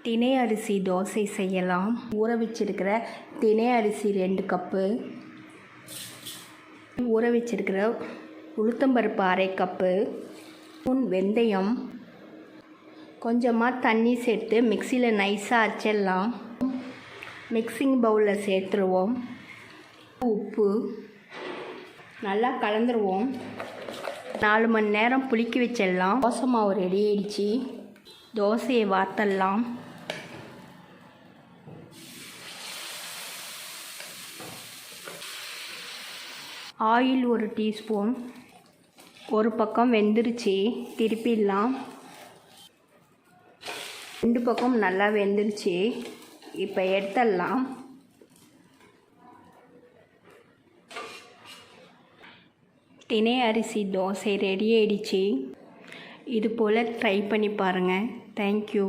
தினை அரிசி தோசை செய்யலாம். ஊற வச்சிருக்கிற தினை அரிசி 2 கப்பு, ஊற வச்சிருக்கிற உளுத்தம்பருப்பு 1/2 கப்பு, வெந்தயம், கொஞ்சமாக தண்ணி சேர்த்து மிக்சியில் நைஸாக அரைச்சிடலாம். மிக்சிங் பவுலில் சேர்த்துருவோம். உப்பு நல்லா கலந்துருவோம். 4 மணி நேரம் புளிக்க வச்சிடலாம். தோசை மாவு ரெடி ஆயிடுச்சு. தோசையை வார்த்தடலாம். Oil 1 teaspoon. ஒரு பக்கம் வெந்துருச்சு, திருப்பிடலாம். 2 பக்கம் நல்லா வெந்துருச்சு. இப்போ எடுத்துடலாம். தினை அரிசி தோசை ரெடி ஆயிடுச்சு. இது போல் ட்ரை பண்ணி பாருங்கள். தேங்க்யூ.